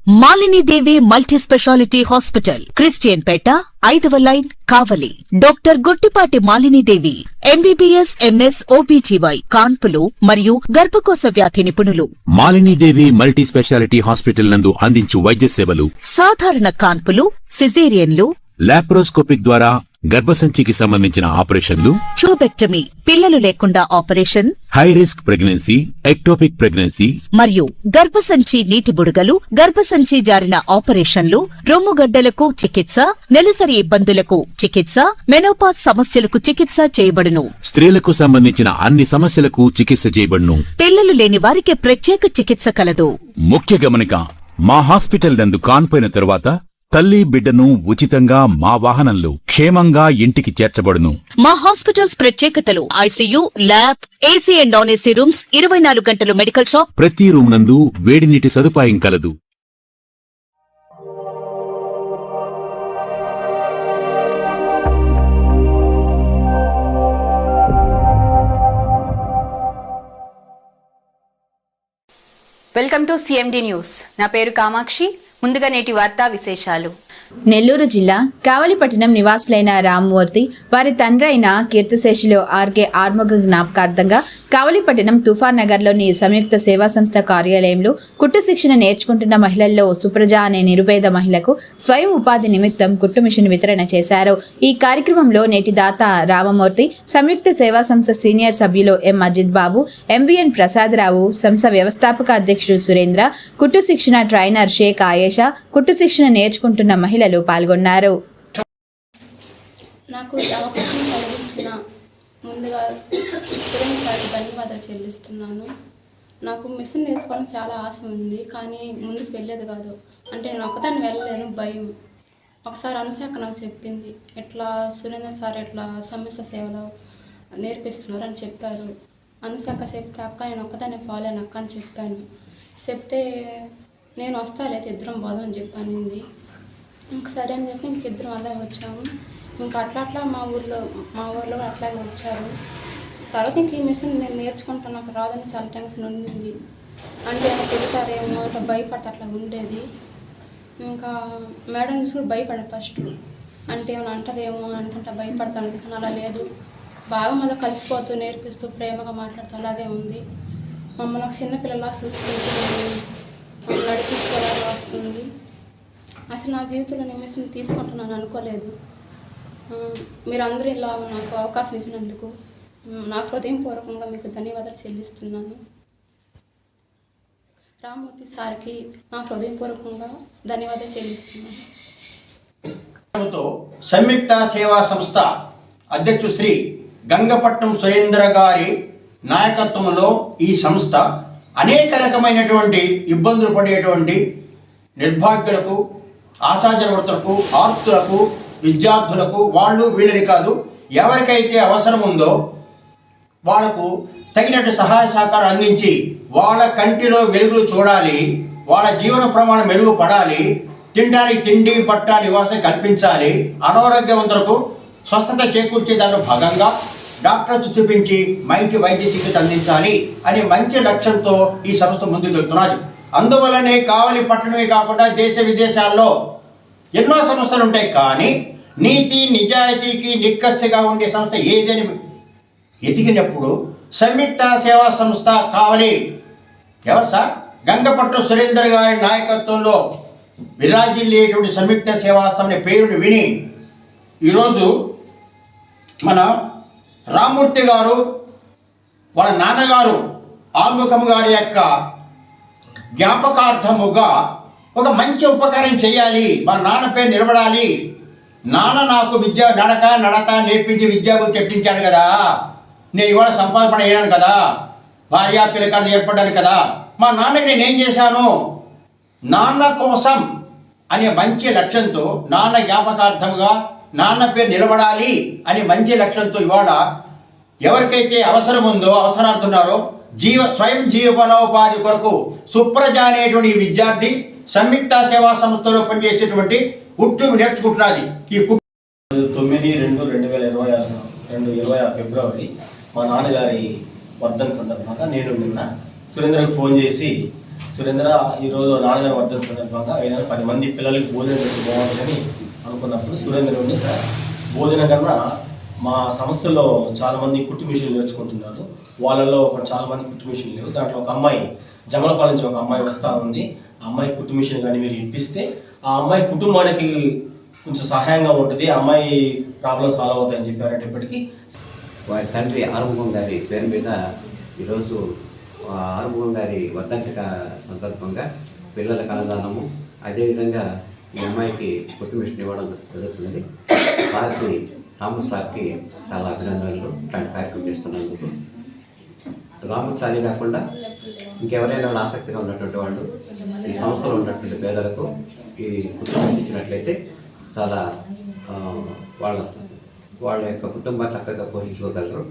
Malini Devi multi speciality hospital, Christian Peta, 5వ line, Kavali. Doctor Guttipati Malinidevi, MBBS, MS, OBGY, కాన్పులు మరియు గర్భకోశ వ్యాధి నిపుణులు. మాలినీదేవి మల్టీ స్పెషాలిటీ హాస్పిటల్ నందు అందించు వైద్య సేవలు: సాధారణ కాన్పులు, సిజేరియన్లు, లాప్రోస్కోపిక్ ద్వారా గర్భసంచికి సంబంధించిన ఆపరేషన్లు, ట్యూబెక్టమీ, పిల్లలు లేకుండా operation, high risk pregnancy, ectopic pregnancy మరియు గర్భసంచి నీటి బుడగలు, గర్భసంచి జారిన ఆపరేషన్లు, రొమ్ముగడ్డలకు చికిత్స, నెలసరి ఇబ్బందులకు చికిత్స, మెనోపాజ్ సమస్యలకు చికిత్స చేయబడును. స్త్రీలకు సంబంధించిన అన్ని సమస్యలకు చికిత్స చేయబడును. పిల్లలు లేని వారికి ప్రత్యేక చికిత్స కలదు. ముఖ్య గమనిక: మా హాస్పిటల్ నందు కాన్పోయిన తరువాత తల్లి బిడ్డను ఉచితంగా మా వాహనంలో క్షేమంగా ఇంటికి చేర్చబడును. మా హాస్పిటల్స్ ప్రత్యేకతలు: ICU, lab, AC and non AC rooms, 24 గంటలు మెడికల్ షాప్, ప్రతి రూమ్ నందు వేడి నీటి సదుపాయం కలదు. Welcome to CMD news. నా పేరు కామాక్షి. ముందుగా నేటి వార్తా విశేషాలు. నెల్లూరు జిల్లా కావలిపట్టణం నివాసులైన రామ్మూర్తి, వారి తండ్రి అయిన కీర్తిశేషులు ఆర్కే ఆర్మగ జ్ఞాపకార్థంగా కావలిపట్టణం తుఫాన్ నగర్లోని సంయుక్త సేవా సంస్థ కార్యాలయంలో కుట్టు శిక్షణ నేర్చుకుంటున్న మహిళల్లో సుప్రజ అనే నిరుపేద మహిళకు స్వయం ఉపాధి నిమిత్తం కుట్టు మిషన్ వితరణ చేశారు. ఈ కార్యక్రమంలో నేటి దాత రామమూర్తి, సంయుక్త సేవా సంస్థ సీనియర్ సభ్యులు ఎం అజిత్ బాబు, ఎంవిఎన్ ప్రసాదరావు, సంస్థ వ్యవస్థాపక అధ్యక్షుడు సురేంద్ర, కుట్టు శిక్షణ ట్రైనర్ షేక్ ఆయేషా, కుట్టు శిక్షణ నేర్చుకుంటున్న మహిళలు పాల్గొన్నారు. నాకు అవకాశం కలిగించిన ముందుగా సురేంద్ర సార్కి ధన్యవాదాలు చెల్లిస్తున్నాను. నాకు మిషన్ నేర్చుకోవాలని చాలా ఆశ ఉంది, కానీ ముందుకు వెళ్ళేది కాదు. అంటే నేను ఒక్కదాన్ని వెళ్ళలేను, భయం. ఒకసారి అనుశాఖ నాకు చెప్పింది, ఎట్లా సురేంద్ర సార్ ఎట్లా సంస్థ సేవలో నేర్పిస్తున్నారు అని చెప్పారు. అనుశాఖ చెప్తే, అక్క నేను ఒక్కదాన్ని పోలేను అక్క అని చెప్పాను. చెప్తే నేను వస్తాలేదు, ఇద్దరం పోదాం అని చెప్పానింది. ఇంక సరే అని చెప్పి ఇద్దరం అలాగే వచ్చాము. ఇంకా అట్లా మా ఊర్లో అట్లాగే వచ్చారు. తర్వాత ఇంక ఈ మిషన్ నేను నేర్చుకుంటాను, నాకు రాదని చాలా టెన్షన్ ఉండింది. అంటే ఏమైనా తిడతారేమో అట్లా భయపడితే అట్లా ఉండేది. ఇంకా మేడం చూసి కూడా భయపడే ఫస్ట్, అంటే ఏమైనా అంటదేమో అంటుంటా భయపడతాను. కానీ అలా లేదు, బాగా మళ్ళీ కలిసిపోతూ నేర్పిస్తూ ప్రేమగా మాట్లాడుతూ అలాగే ఉంది. మమ్మల్ని ఒక చిన్నపిల్లలా చూసుకుంటూ నడిపించుకోవాలని వస్తుంది. అసలు నా జీవితంలో నేను మిషన్ తీసుకుంటున్నాను అనుకోలేదు. మీరందరూ ఇలా నాకు అవకాశం ఇచ్చినందుకు నా హృదయపూర్వకంగా మీకు ధన్యవాదాలు చెల్లిస్తున్నాను. రామ్మూర్తి సార్కి నా హృదయపూర్వకంగా ధన్యవాదాలు చెల్లిస్తున్నాను. సంయుక్త సేవా సంస్థ అధ్యక్షుడు శ్రీ గంగపట్నం సురేంద్ర గారి నాయకత్వంలో ఈ సంస్థ అనేక రకమైనటువంటి ఇబ్బందులు పడేటువంటి నిర్భాగ్యులకు, ఆశాజనవర్తులకు, ఆర్తులకు, విద్యార్థులకు, వాళ్ళు వీళ్ళని కాదు, ఎవరికైతే అవసరం ఉందో వాళ్లకు తగినట్టు సహాయ సహకారం అందించి వాళ్ళ కంటిలో వెలుగులు చూడాలి, వాళ్ళ జీవన ప్రమాణం మెరుగుపడాలి, తినడానికి తిండి, బట్ట, నివాసం కల్పించాలి, అనారోగ్యవంతులకు స్వస్థత చేకూర్చే దానిలో భాగంగా డాక్టర్స్ చూపించి మంచి వైద్య చికిత్స అందించాలి అనే మంచి లక్ష్యంతో ఈ సంస్థ ముందుకు వెళ్తున్నది. అందువల్లనే కావలి పట్టణమే కాకుండా దేశ విదేశాల్లో ఎన్నో సంస్థలు ఉంటాయి, కానీ నీతి నిజాయితీకి నిక్కచ్చిగా ఉండే సంస్థ ఏదని ఎదిగినప్పుడు సంయుక్త సేవా సంస్థ కావలి వ్యవస్థ గంగపట్నం సురేందర్ గారి నాయకత్వంలో విరాజిల్లేటువంటి సంయుక్త సేవా సంస్థ పేరును విని ఈరోజు మన రామ్మూర్తి గారు వాళ్ళ నాన్నగారు ఆల్ముఖం గారి యొక్క జ్ఞాపకార్థముగా ఒక మంచి ఉపకారం చేయాలి, మా నాన్న పేరు నిలబడాలి, నాన్న నాకు నడత నేర్పించి విద్యాబుద్ధి తెప్పించాడు కదా, నేను ఇవాళ సంపాదన అయ్యాను కదా, భార్యా పిల్లకాలు ఏర్పడ్డాను కదా, మా నాన్నకి నేనేం చేశాను, నాన్న కోసం అనే మంచి లక్ష్యంతో, నాన్న జ్ఞాపకార్థంగా నాన్న పేరు నిలబడాలి అనే మంచి లక్ష్యంతో ఇవాళ ఎవరికైతే అవసరం ఉందో, అవసరాలున్నారో స్వయం జీవనోపాధి కొరకు సుప్రజ అనేటువంటి ఈ విద్యార్థి సంయుక్త సేవా సంస్థలో పనిచేసేటువంటి కుట్టు నేర్చుకుంటున్నది. ఈ 9/2/2026 ఫిబ్రవరి మా నాన్నగారి వర్ధన సందర్భంగా నేను నిన్న సురేంద్రకి ఫోన్ చేసి సురేంద్ర ఈరోజు నాన్నగారు వర్ధంతి సందర్భంగా ఏదైనా 10 మంది పిల్లలకి భోజనం పెట్టి బాగుంటుందని అనుకున్నప్పుడు సురేంద్ర ఉండి సార్ భోజనం కన్నా మా సంస్థలో చాలామంది కుట్టు మిషన్లు నేర్చుకుంటున్నారు. వాళ్ళలో చాలామంది కుట్టు మిషన్లు లేవు. దాంట్లో ఒక అమ్మాయి జమలపాల నుంచి ఒక అమ్మాయి వస్తూ ఉంది. ఆ అమ్మాయి కుట్టు మిషన్ కానీ మీరు ఇప్పిస్తే ఆ అమ్మాయి కుటుంబానికి కొంచెం సహాయంగా ఉంటుంది, ఆ అమ్మాయి ప్రాబ్లమ్ సాల్వ్ అవుతాయని చెప్పారంటప్పటికీ వారి తండ్రి ఆరుముఖం గారి పేరు మీద ఈరోజు ఆరుముఖం గారి వర్ధంతి సందర్భంగా పిల్లలకు అన్నదానము, అదేవిధంగా ఈ అమ్మాయికి కుట్టు మిషన్ ఇవ్వడం జరుగుతున్నది. సార్కి రాము సార్కి చాలా అభినందనలు ఇట్లాంటి కార్యక్రమం చేస్తున్నందుకు. రాము సారే కాకుండా ఇంకెవరైనా ఆసక్తిగా ఉన్నటువంటి వాళ్ళు ఈ సంస్థలో ఉన్నటువంటి పేదలకు ఈ కుటుంబం ఇచ్చినట్లయితే చాలా వాళ్ళ యొక్క కుటుంబం చక్కగా పోషించుకోగలరు.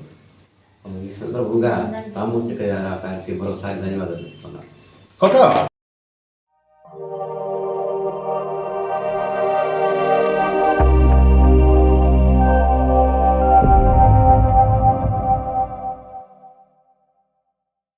ఈ సందర్భంగా రామూర్తి గారికి మరోసారి ధన్యవాదాలు చెప్తున్నాను.